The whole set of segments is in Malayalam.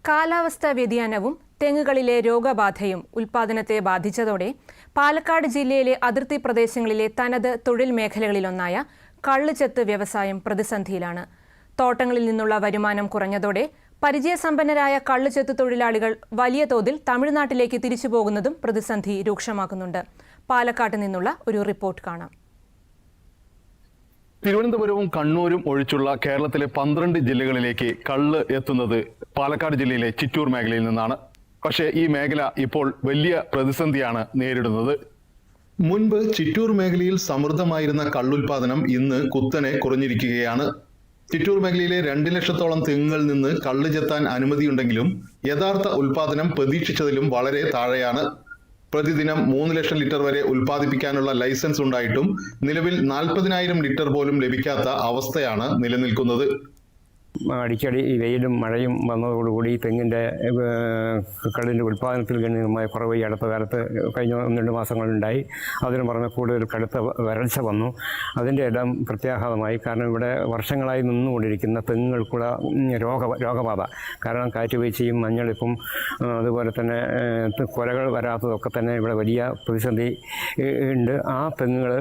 കാലാവസ്ഥാ വ്യതിയാനവും തെങ്ങുകളിലെ രോഗബാധയും ഉൽപ്പാദനത്തെ ബാധിച്ചതോടെ പാലക്കാട് ജില്ലയിലെ അതിർത്തി പ്രദേശങ്ങളിലെ തനത് തൊഴിൽ മേഖലകളിലൊന്നായ കള്ളുചെത്ത് വ്യവസായം പ്രതിസന്ധിയിലാണ്. തോട്ടങ്ങളിൽ നിന്നുള്ള വരുമാനം കുറഞ്ഞതോടെ പരിചയസമ്പന്നരായ കള്ളുചെത്ത് തൊഴിലാളികൾ വലിയ തോതിൽ തമിഴ്നാട്ടിലേക്ക് തിരിച്ചുപോകുന്നതും പ്രതിസന്ധി രൂക്ഷമാക്കുന്നുണ്ട്. പാലക്കാട്ട് നിന്നുള്ള ഒരു റിപ്പോർട്ട് കാണാം. തിരുവനന്തപുരവും കണ്ണൂരും ഒഴിച്ചുള്ള കേരളത്തിലെ 12 ജില്ലകളിലേക്ക് കള്ള് എത്തുന്നത് പാലക്കാട് ജില്ലയിലെ ചിറ്റൂർ മേഖലയിൽ നിന്നാണ്. പക്ഷേ ഈ മേഖല ഇപ്പോൾ വലിയ പ്രതിസന്ധിയാണ് നേരിടുന്നത്. മുൻപ് ചിറ്റൂർ മേഖലയിൽ സമൃദ്ധമായിരുന്ന കള്ളുൽപാദനം ഇന്ന് കുത്തനെ കുറഞ്ഞിരിക്കുകയാണ്. ചിറ്റൂർ മേഖലയിലെ 2 ലക്ഷത്തോളം തെങ്ങുകളിൽ നിന്ന് കള്ള് ചെത്താൻ അനുമതിയുണ്ടെങ്കിലും യഥാർത്ഥ ഉൽപാദനം പ്രതീക്ഷിച്ചതിലും വളരെ താഴെയാണ്. പ്രതിദിനം 3 ലക്ഷം ലിറ്റർ വരെ ഉൽപ്പാദിപ്പിക്കാനുള്ള ലൈസൻസ് ഉണ്ടായിട്ടും നിലവിൽ 40,000 ലിറ്റർ പോലും ലഭിക്കാത്ത അവസ്ഥയാണ് നിലനിൽക്കുന്നത്. അടിക്കടി വെയിലും മഴയും വന്നതോടുകൂടി തെങ്ങിൻ്റെ കള്ളിൻ്റെ ഉൽപ്പാദനത്തിൽ ഗണ്യമായ കുറവ് ഈ അടുത്ത കാലത്ത് കഴിഞ്ഞ 1-2 മാസങ്ങളുണ്ടായി. അതിന് പറഞ്ഞ കൂടുതൽ കടുത്ത വരൾച്ച വന്നു. അതിൻ്റെ എല്ലാം പ്രത്യാഘാതമായി. കാരണം ഇവിടെ വർഷങ്ങളായി നിന്നുകൊണ്ടിരിക്കുന്ന തെങ്ങുകൾക്കുള്ള രോഗബാധ കാരണം കാറ്റുവീഴ്ചയും മഞ്ഞളിപ്പും അതുപോലെ തന്നെ കൊലകൾ വരാത്തതൊക്കെ തന്നെ ഇവിടെ വലിയ പ്രതിസന്ധി ഉണ്ട്. ആ തെങ്ങുകൾ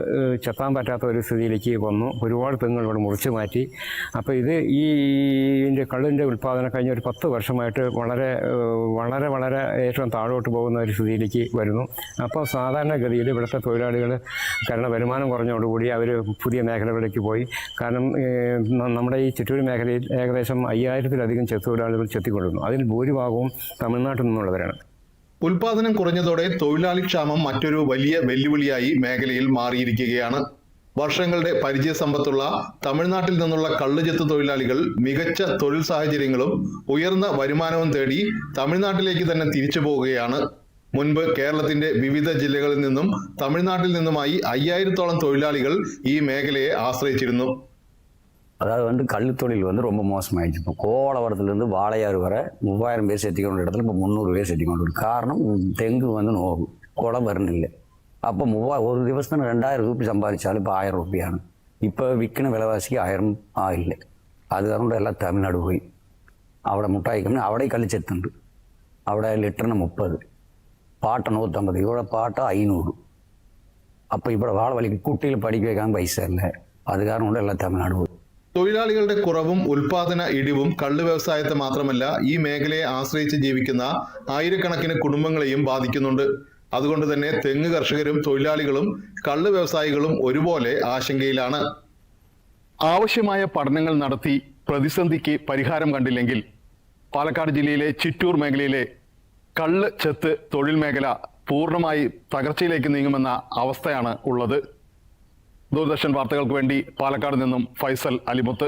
ചെത്താൻ പറ്റാത്ത ഒരു സ്ഥിതിയിലേക്ക് വന്നു. ഒരുപാട് തെങ്ങുകൾ ഇവിടെ മുറിച്ചു മാറ്റി. അപ്പോൾ ഇതിൻ്റെ കള്ളിൻ്റെ ഉൽപ്പാദനം കഴിഞ്ഞ ഒരു 10 വർഷമായിട്ട് വളരെ ഏറ്റവും താഴോട്ട് പോകുന്ന ഒരു സ്ഥിതിയിലേക്ക് വരുന്നു. അപ്പോൾ സാധാരണഗതിയിൽ ഇവിടുത്തെ തൊഴിലാളികൾ കാരണം വരുമാനം കുറഞ്ഞതോടുകൂടി അവർ പുതിയ മേഖലകളിലേക്ക് പോയി. കാരണം നമ്മുടെ ഈ ചിറ്റൂർ മേഖലയിൽ ഏകദേശം 5000-ലധികം ചെത്തൊഴിലാളികൾ ചെത്തിക്കൊണ്ടിരുന്നു. അതിൽ ഭൂരിഭാഗവും തമിഴ്നാട്ടിൽ നിന്നുള്ളവരാണ്. ഉൽപാദനം കുറഞ്ഞതോടെ തൊഴിലാളി ക്ഷാമം മറ്റൊരു വലിയ വെല്ലുവിളിയായി മേഖലയിൽ മാറിയിരിക്കുകയാണ്. വർഷങ്ങളുടെ പരിചയസമ്പത്തുള്ള തമിഴ്നാട്ടിൽ നിന്നുള്ള കള്ളുചെത്ത് തൊഴിലാളികൾ മികച്ച തൊഴിൽ സാഹചര്യങ്ങളും ഉയർന്ന വരുമാനവും തേടി തമിഴ്നാട്ടിലേക്ക് തന്നെ തിരിച്ചു പോവുകയാണ്. മുൻപ് കേരളത്തിന്റെ വിവിധ ജില്ലകളിൽ നിന്നും തമിഴ്നാട്ടിൽ നിന്നുമായി 5000-ഓളം തൊഴിലാളികൾ ഈ മേഖലയെ ആശ്രയിച്ചിരുന്നു. அதாவது கல்லுத்தொழில் ரொம்ப மோசமாயிடுச்சு. இப்போ கோவளவரத்துலேருந்து வாளையாறு வர 3000 பேர் செத்திக்கொண்ட இடத்துல இப்போ 300 பேர் செத்திக்கொண்டு இருக்கு. காரணம் தெங்கு நோகு குளம் வரணில்லை. அப்போ ஒரு ദിവസത്തിന് 2000 ரூபி சம்பாதிச்சாலும் இப்போ 1000 ரூபிയാണ്. இப்போ விற்கின விலைவாசிக்கு 1000 ആയില്ല. അത് കാരണം എല്ലാം തമിഴ്നാട് പോയി. അവിടെ മുട്ടായി കമ്പനി അവിടെ കള്ളിച്ചെത്തുണ്ട്. അവിടെ ലിറ്ററിന് 30, പാട്ട 150, ഇവിടെ പാട്ട 500. അപ്പോൾ ഇവിടെ വാളവലിക്ക് കുട്ടികൾ പഠിக்க വെക്കാൻ പൈസ ഇല്ല. അത് കാരണം കൊണ്ട് എല്ലാം തമിഴ്നാട് പോയി. തൊഴിലാളികളുടെ കുറവും ഉൽപാദന ഇടിവും കള്ള് വ്യവസായത്തെ മാത്രമല്ല ഈ മേഖലയെ ആശ്രയിച്ച് ജീവിക്കുന്ന ആയിരക്കണക്കിന് കുടുംബങ്ങളെയും ബാധിക്കുന്നുണ്ട്. അതുകൊണ്ട് തന്നെ തെങ്ങ് കർഷകരും തൊഴിലാളികളും കള്ള് വ്യവസായികളും ഒരുപോലെ ആശങ്കയിലാണ്. ആവശ്യമായ പഠനങ്ങൾ നടത്തി പ്രതിസന്ധിക്ക് പരിഹാരം കണ്ടില്ലെങ്കിൽ പാലക്കാട് ജില്ലയിലെ ചിറ്റൂർ മേഖലയിലെ കള്ള് ചെത്ത് തൊഴിൽ മേഖല പൂർണ്ണമായി തകർച്ചയിലേക്ക് നീങ്ങുമെന്ന അവസ്ഥയാണ് ഉള്ളത്. ദൂരദർശൻ വാർത്തകൾക്ക് വേണ്ടി പാലക്കാട് നിന്നും ഫൈസൽ അലിമുത്ത്.